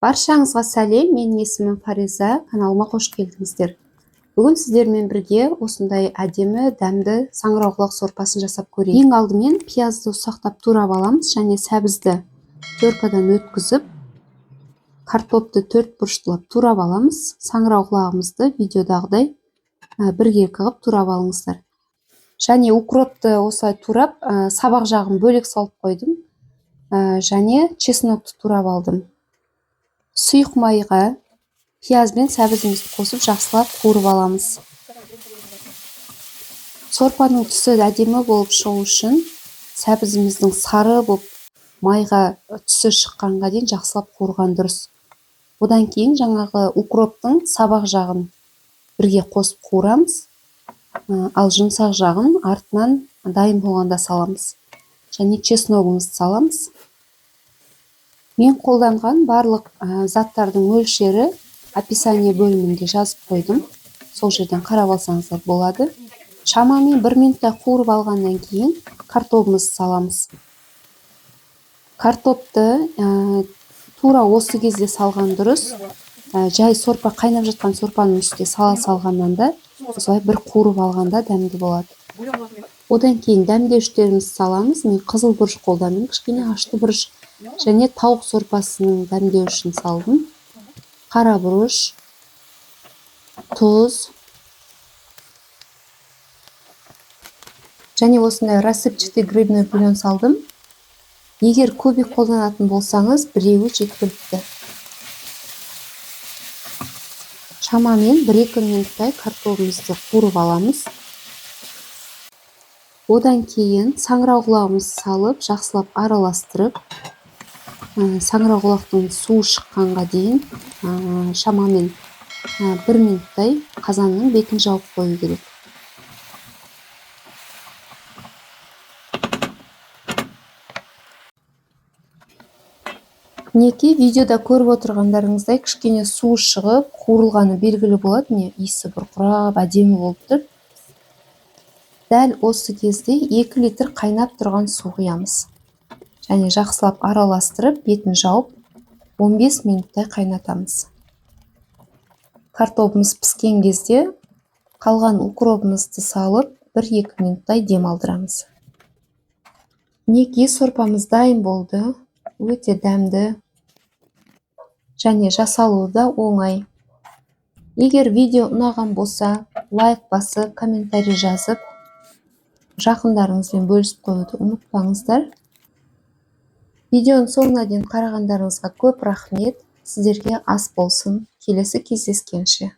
Баршаңызға сәлем, менің есімім Фариза, каналыма қош келдіңіздер. Бүгін сіздермен бірге осындай әдемі, дәмді саңырауқұлақ сорпасын жасап көрейік. Ең алдымен пиязды ұсақтап турап аламыз және сәбізді теркадан өткізіп, картопты төрт бұрыштылап турап аламыз. Саңырауқұлағымызды видеодағыдай бірге қылып турап алыңыздар. Және укропты осылай турап, сабақ жағын бөлек салып қойдым. Және чеснокты турап алдым. Сұйық майға пияз бен сәбізімізді қосып жақсылап қуырып аламыз. Сорпаның түсі әдемі болып шығу үшін сәбізіміздің сары болып майға түсі шыққанға дейін жақсылап қуырған дұрыс. Одан кейін жаңағы укроптың сабақ жағын бірге қосып қуырамыз, ал жұмсақ жағын артынан дайын болғанда саламыз. Және чесногымызды саламыз. Мен қолданған барлық заттардың мөлшері описание бөлімінде жазып қойдым. Сол жерден қарап алсаңыздар болады. Шамамен 1 минуттай қуырып алғаннан кейін картопымызды саламыз. Картопты тура осы кезде салған дұрыс. Жай сорпа қайнап жатқан сорпаның үстіне сала салғаннан да осылай бір қуырып алғанда дәмді болады. Одан кейін дәмдеуіштерімізді саламыз. Мен қызыл бұрыш қолдандым, кішкене ашты бұрыш. Және тауық сорпасының дәмдеуішін салдым. Қара бұрыш, тұз. Және осындай рассыпчатый грибной бульон салдым. Егер көбік қолданатын болсаңыз, біреуі жеткілікті. Шамамен 1-2 минуттай картопымызды қуырып аламыз. Одан кейін саңырауқұлағымызды салып, жақсылап араластырып, саңырауқұлақтың суы шыққанға дейін шамамен 1 минуттай қазанның бетін жауып қою керек. Мінекей видеода көріп отырғандарыңыздай кішкене суы шығып, қуырылғаны белгілі болады. Міне иісі бұрқырап, әдемі болып тұр. Дәл осы кезде 2 литр қайнап тұрған су құямыз. Және жақсылап араластырып, бетін жауып, 15 минуттай қайнатамыз. Картопымыз піскен кезде қалған укропымызды салып, 1-2 минуттай демалдырамыз. Мінекей сорпамыз дайын болды. Өте дәмді және жасалуы да оңай. Егер видео ұнаған болса, лайк басып, комментарий жазып, жақындарыңызбен бөлісіп қоюды ұмытпаңыздар. Видеоның соңына дейін қарағандарыңызға көп рахмет. Сіздерге ас болсын. Келесі кездескенше.